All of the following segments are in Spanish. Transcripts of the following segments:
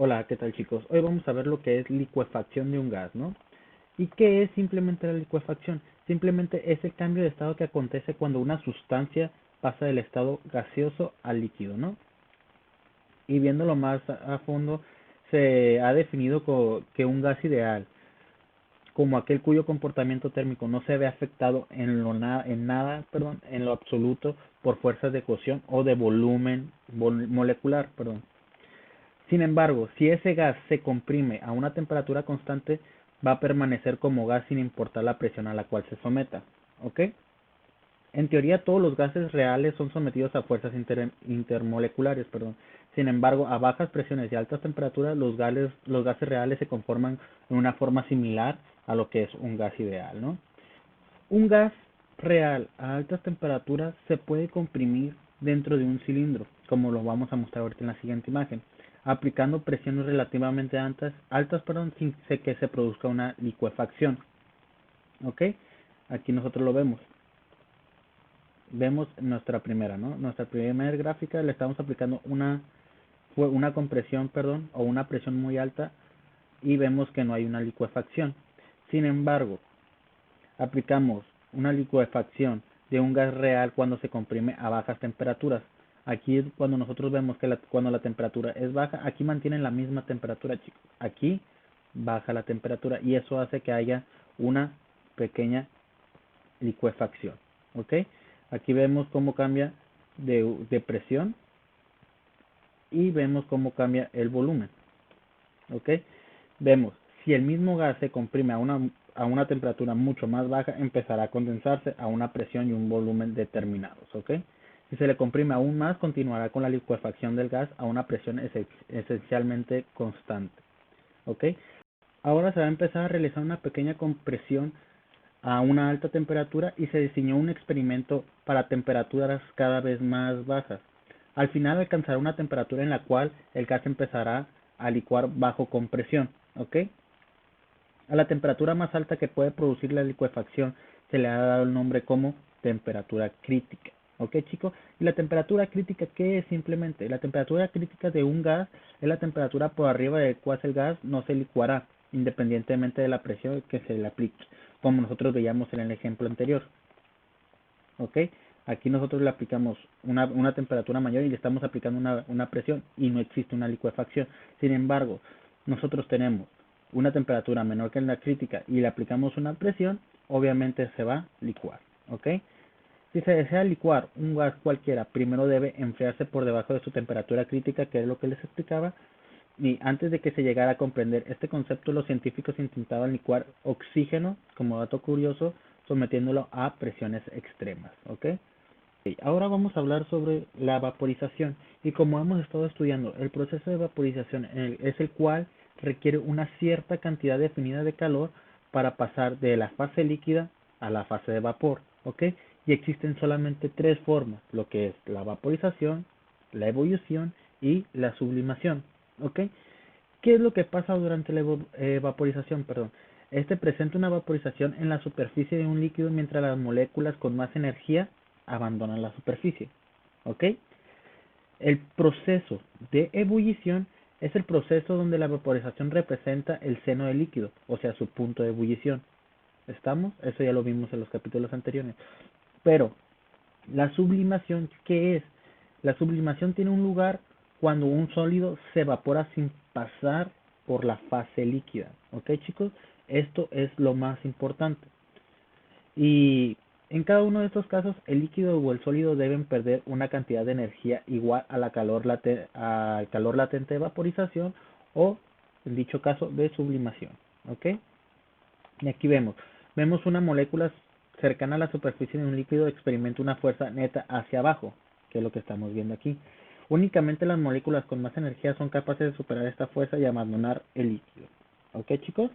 Hola, ¿qué tal chicos? Hoy vamos a ver lo que es licuefacción de un gas, ¿no? ¿Y qué es simplemente la licuefacción? Simplemente es el cambio de estado que acontece cuando una sustancia pasa del estado gaseoso al líquido, ¿no? Y viéndolo más a fondo, se ha definido que un gas ideal, como aquel cuyo comportamiento térmico no se ve afectado en nada, perdón, en lo absoluto por fuerzas de cocción o de volumen molecular, perdón. Sin embargo, si ese gas se comprime a una temperatura constante, va a permanecer como gas sin importar la presión a la cual se someta. ¿Ok? En teoría, todos los gases reales son sometidos a fuerzas intermoleculares, perdón. Sin embargo, a bajas presiones y altas temperaturas, los gases reales se conforman en una forma similar a lo que es un gas ideal, ¿no? Un gas real a altas temperaturas se puede comprimir dentro de un cilindro, como lo vamos a mostrar ahorita en la siguiente imagen, aplicando presiones relativamente altas, perdón, sin que se produzca una licuefacción. ¿Ok? Aquí nosotros lo vemos. Vemos nuestra primera, ¿no? Nuestra primera gráfica le estamos aplicando una compresión, perdón, o una presión muy alta y vemos que no hay una licuefacción. Sin embargo, aplicamos una licuefacción de un gas real cuando se comprime a bajas temperaturas. Aquí es cuando nosotros vemos que cuando la temperatura es baja, aquí mantienen la misma temperatura, chicos. Aquí baja la temperatura y eso hace que haya una pequeña licuefacción. ¿Ok? Aquí vemos cómo cambia de presión y vemos cómo cambia el volumen. ¿Ok? Vemos, si el mismo gas se comprime a una temperatura mucho más baja, empezará a condensarse a una presión y un volumen determinados, ¿ok? Si se le comprime aún más, continuará con la licuefacción del gas a una presión esencialmente constante, ¿ok? Ahora se va a empezar a realizar una pequeña compresión a una alta temperatura y se diseñó un experimento para temperaturas cada vez más bajas. Al final alcanzará una temperatura en la cual el gas empezará a licuar bajo compresión, ¿ok? A la temperatura más alta que puede producir la licuefacción se le ha dado el nombre como temperatura crítica. ¿Ok, chicos? ¿Y la temperatura crítica qué es simplemente? La temperatura crítica de un gas es la temperatura por arriba del cual el gas no se licuará, independientemente de la presión que se le aplique, como nosotros veíamos en el ejemplo anterior. ¿Ok? Aquí nosotros le aplicamos una temperatura mayor y le estamos aplicando una presión y no existe una licuefacción. Sin embargo, nosotros tenemos una temperatura menor que la crítica y le aplicamos una presión, obviamente se va a licuar. ¿Ok? Si se desea licuar un gas cualquiera, primero debe enfriarse por debajo de su temperatura crítica, que es lo que les explicaba, y antes de que se llegara a comprender este concepto, los científicos intentaban licuar oxígeno, como dato curioso, sometiéndolo a presiones extremas. ¿Ok? Ahora vamos a hablar sobre la vaporización y como hemos estado estudiando, el proceso de vaporización es el cual requiere una cierta cantidad definida de calor para pasar de la fase líquida a la fase de vapor, ¿ok? Y existen solamente tres formas, lo que es la vaporización, la ebullición y la sublimación, ¿ok? ¿Qué es lo que pasa durante la vaporización? Perdón. Este presenta una vaporización en la superficie de un líquido mientras las moléculas con más energía abandonan la superficie. ¿Ok? El proceso de ebullición es el proceso donde la vaporización representa el seno del líquido, o sea, su punto de ebullición. ¿Estamos? Eso ya lo vimos en los capítulos anteriores. Pero, la sublimación, ¿qué es? La sublimación tiene un lugar cuando un sólido se evapora sin pasar por la fase líquida. ¿Ok, chicos? Esto es lo más importante. Y en cada uno de estos casos, el líquido o el sólido deben perder una cantidad de energía igual a al calor latente de vaporización o, en dicho caso, de sublimación. ¿Ok? Y aquí vemos una molécula cercana a la superficie de un líquido experimenta una fuerza neta hacia abajo, que es lo que estamos viendo aquí. Únicamente las moléculas con más energía son capaces de superar esta fuerza y abandonar el líquido. ¿Ok, chicos?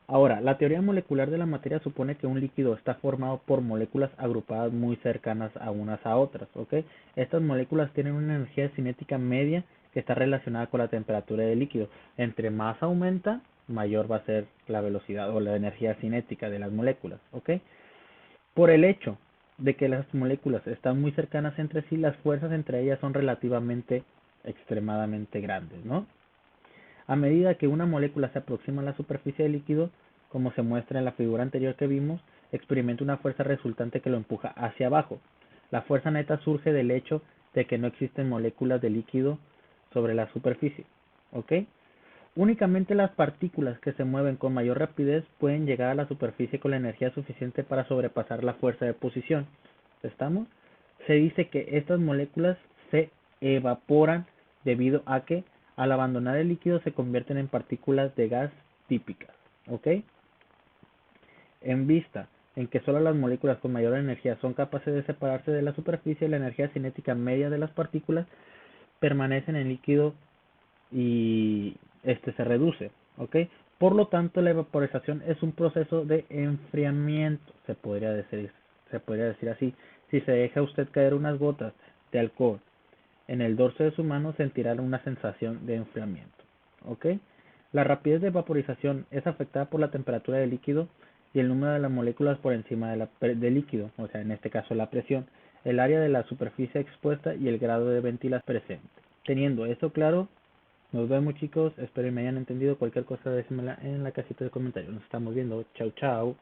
Ahora, la teoría molecular de la materia supone que un líquido está formado por moléculas agrupadas muy cercanas a unas a otras, ¿ok? Estas moléculas tienen una energía cinética media que está relacionada con la temperatura del líquido. Entre más aumenta, mayor va a ser la velocidad o la energía cinética de las moléculas, ¿ok? Por el hecho de que las moléculas están muy cercanas entre sí, las fuerzas entre ellas son relativamente extremadamente grandes, ¿no? A medida que una molécula se aproxima a la superficie del líquido, como se muestra en la figura anterior que vimos, experimenta una fuerza resultante que lo empuja hacia abajo. La fuerza neta surge del hecho de que no existen moléculas de líquido sobre la superficie, ¿ok? Únicamente las partículas que se mueven con mayor rapidez pueden llegar a la superficie con la energía suficiente para sobrepasar la fuerza de posición. ¿Estamos? Se dice que estas moléculas se evaporan debido a que al abandonar el líquido se convierten en partículas de gas típicas. ¿Ok? En vista en que solo las moléculas con mayor energía son capaces de separarse de la superficie, la energía cinética media de las partículas permanece en el líquido y este se reduce, ¿ok? Por lo tanto, la evaporización es un proceso de enfriamiento, se podría decir así. Si se deja usted caer unas gotas de alcohol en el dorso de su mano, sentirá una sensación de enfriamiento, ¿ok? La rapidez de vaporización es afectada por la temperatura del líquido y el número de las moléculas por encima del líquido, o sea, en este caso la presión, el área de la superficie expuesta y el grado de ventilación presente. Teniendo esto claro, nos vemos chicos, espero que me hayan entendido. Cualquier cosa déjenmela en la casita de comentarios. Nos estamos viendo. Chau chau.